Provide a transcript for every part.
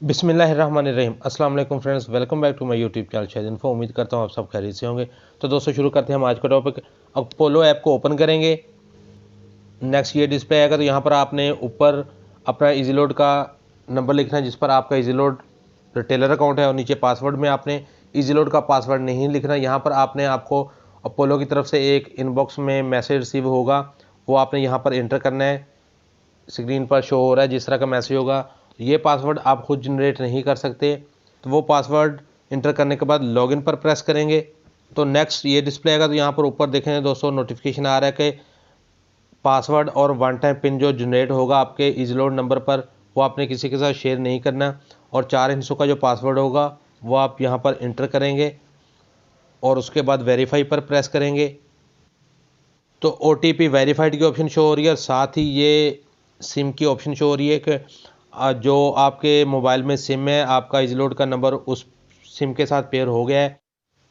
बिस्मिल्लाहिर्रहमानिर्रहीम। अस्सलाम वालेकुम friends, welcome back to my YouTube channel Shahid info. उम्मीद करता हूँ आप सब खैरियत से होंगे। तो दोस्तों शुरू करते हैं हम आज का टॉपिक। अपोलो ऐप को ओपन करेंगे। नेक्स्ट ये डिस्प्ले आएगा, तो यहाँ पर आपने ऊपर अपना easyload का नंबर लिखना है जिस पर आपका easyload रिटेलर अकाउंट है, और नीचे पासवर्ड में आपने easyload का पासवर्ड नहीं लिखना। यहाँ पर आपने आपको अपोलो की तरफ से एक इनबॉक्स में मैसेज रिसीव होगा, वो आपने यहाँ पर एंटर करना है। स्क्रीन पर शो हो रहा है जिस तरह का मैसेज होगा। ये पासवर्ड आप खुद जनरेट नहीं कर सकते, तो वो पासवर्ड इंटर करने के बाद लॉगिन पर प्रेस करेंगे तो नेक्स्ट ये डिस्प्ले आएगा। तो यहाँ पर ऊपर देखेंगे दोस्तों नोटिफिकेशन आ रहा है कि पासवर्ड और वन टाइम पिन जो जनरेट होगा आपके easyload नंबर पर, वो आपने किसी के साथ शेयर नहीं करना, और 4 हिस्सों का जो पासवर्ड होगा वो आप यहाँ पर इंटर करेंगे और उसके बाद वेरीफाई पर प्रेस करेंगे तो OTP वेरीफाइड की ऑप्शन शो हो रही है, और साथ ही ये सिम की ऑप्शन शो हो रही है कि जो आपके मोबाइल में सिम है, आपका easyload का नंबर उस सिम के साथ पेयर हो गया है।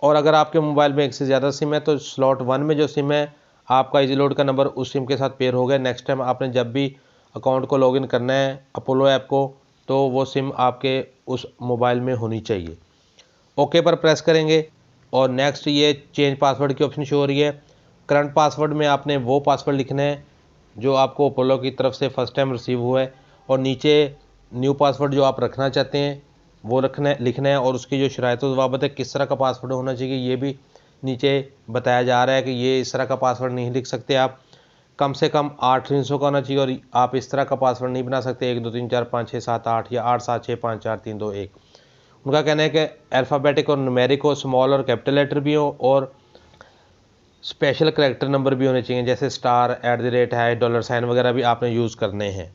और अगर आपके मोबाइल में एक से ज़्यादा सिम है तो स्लॉट 1 में जो सिम है, आपका easyload का नंबर उस सिम के साथ पेयर हो गया। नेक्स्ट टाइम आपने जब भी अकाउंट को लॉगिन करना है अपोलो ऐप को, तो वो सिम आपके उस मोबाइल में होनी चाहिए। ओके पर प्रेस करेंगे और नेक्स्ट ये चेंज पासवर्ड की ऑप्शन शो हो रही है। करंट पासवर्ड में आपने वो पासवर्ड लिखना है जो आपको अपोलो की तरफ से फर्स्ट टाइम रिसीव हुआ है, और नीचे न्यू पासवर्ड जो आप रखना चाहते हैं वो लिखना है, और उसकी जो शराइत व ज़वाबित है किस तरह का पासवर्ड होना चाहिए ये भी नीचे बताया जा रहा है कि ये इस तरह का पासवर्ड नहीं लिख सकते आप। कम से कम 8 हिस्सों का होना चाहिए, और आप इस तरह का पासवर्ड नहीं बना सकते 1 2 3 4 5 6 7 8 या 8 7 6 5 4 3 2 1। उनका कहना है कि अल्फ़ाबेटिक और न्यूमेरिक हो, स्मॉल और कैपिटल लेटर भी हो, और स्पेशल करेक्टर नंबर भी होने चाहिए, जैसे स्टार, @ है, $साइन वगैरह भी आपने यूज़ करने हैं।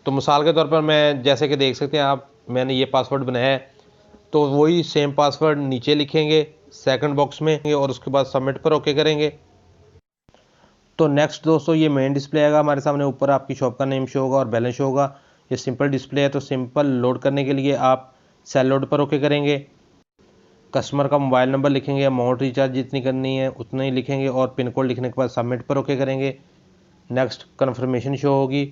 तो मिसाल के तौर पर मैं जैसे कि देख सकते हैं आप, मैंने ये पासवर्ड बनाया है, तो वही सेम पासवर्ड नीचे लिखेंगे सेकंड बॉक्स में, और उसके बाद सबमिट पर ओके करेंगे। तो नेक्स्ट दोस्तों ये मेन डिस्प्ले आएगा हमारे सामने। ऊपर आपकी शॉप का नेम शो होगा और बैलेंस शो होगा। ये सिंपल डिस्प्ले है, तो सिंपल लोड करने के लिए आप सेल लोड पर ओके करेंगे। कस्टमर का मोबाइल नंबर लिखेंगे, अमाउंट रिचार्ज जितनी करनी है उतना ही लिखेंगे, और पिन कोड लिखने के बाद सबमिट पर ओके करेंगे। नेक्स्ट कन्फर्मेशन शो होगी,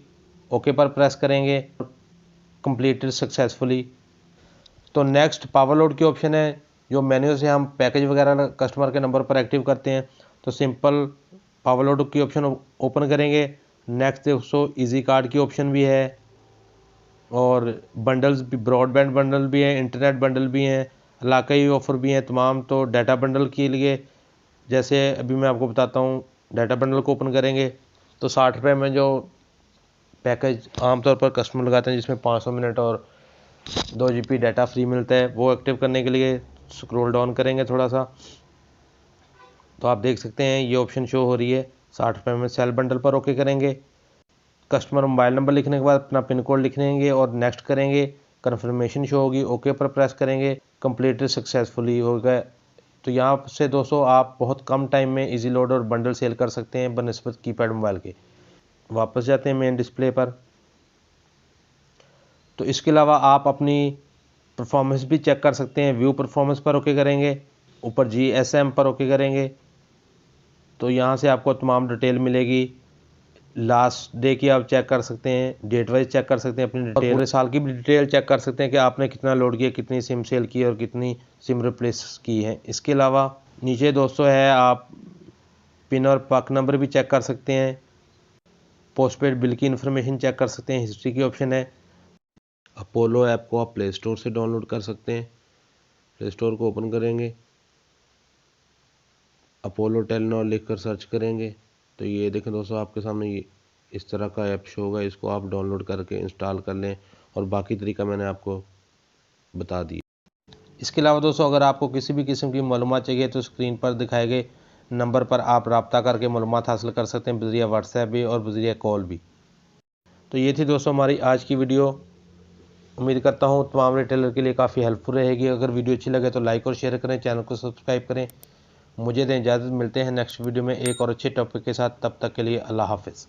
ओके पर प्रेस करेंगे, कंप्लीटेड सक्सेसफुली। तो नेक्स्ट पावर लोड की ऑप्शन है, जो मेन्यू से हम पैकेज वगैरह कस्टमर के नंबर पर एक्टिव करते हैं, तो सिंपल पावर लोड की ऑप्शन ओपन करेंगे। नेक्स्ट दोस्तों इजी कार्ड की ऑप्शन भी है, और बंडल्स भी, ब्रॉडबैंड बंडल भी है, इंटरनेट बंडल भी हैं, इलाकाई ऑफ़र भी हैं तमाम। तो डाटा बंडल के लिए जैसे अभी मैं आपको बताता हूँ, डाटा बंडल को ओपन करेंगे तो 60 रुपये में जो पैकेज आमतौर पर कस्टमर लगाते हैं, जिसमें 500 मिनट और 2 GB डाटा फ्री मिलता है, वो एक्टिव करने के लिए स्क्रॉल डाउन करेंगे थोड़ा सा, तो आप देख सकते हैं ये ऑप्शन शो हो रही है। 60 रुपये में सेल बंडल पर ओके करेंगे। कस्टमर मोबाइल नंबर लिखने के बाद अपना पिन कोड लिख लेंगे और नेक्स्ट करेंगे। कन्फर्मेशन शो होगी, ओके पर प्रेस करेंगे, कंप्लीटेड सक्सेसफुली हो गया। तो यहाँ से दोस्तों आप बहुत कम टाइम में easyload और बंडल सेल कर सकते हैं बनिस्बत कीपैड मोबाइल के। वापस जाते हैं मेन डिस्प्ले पर। तो इसके अलावा आप अपनी परफॉर्मेंस भी चेक कर सकते हैं। व्यू परफॉर्मेंस पर ओके करेंगे, ऊपर GSM पर ओके करेंगे, तो यहाँ से आपको तमाम डिटेल मिलेगी। लास्ट डे की आप चेक कर सकते हैं, डेट वाइज चेक कर सकते हैं अपनी डिटेल, पूरे साल की भी डिटेल चेक कर सकते हैं कि आपने कितना लोड किया, कितनी सिम सेल की और कितनी सिम रिप्लेस की है। इसके अलावा नीचे दोस्तों है, आप पिन और पक नंबर भी चेक कर सकते हैं। पोस्टपेड बिल की इन्फॉर्मेशन चेक कर सकते हैं। हिस्ट्री की ऑप्शन है। अपोलो ऐप को आप प्ले स्टोर से डाउनलोड कर सकते हैं। प्ले स्टोर को ओपन करेंगे, अपोलो टेलीनॉर लिखकर सर्च करेंगे, तो ये देखें दोस्तों आपके सामने ये इस तरह का ऐप शो होगा। इसको आप डाउनलोड करके इंस्टॉल कर लें, और बाकी तरीका मैंने आपको बता दिया। इसके अलावा दोस्तों अगर आपको किसी भी किस्म की मालूमात चाहिए तो स्क्रीन पर दिखाए गए नंबर पर आप रब्ता करके मालूमात हासिल कर सकते हैं, बज़रिया व्हाट्सएप भी और बज़रिया कॉल भी। तो ये थी दोस्तों हमारी आज की वीडियो। उम्मीद करता हूँ तमाम रिटेलर के लिए काफ़ी हेल्पफुल रहेगी। अगर वीडियो अच्छी लगे तो लाइक और शेयर करें, चैनल को सब्सक्राइब करें। मुझे दें इजाज़त, मिलते हैं नेक्स्ट वीडियो में एक और अच्छे टॉपिक के साथ। तब तक के लिए अल्लाह हाफ़िज़।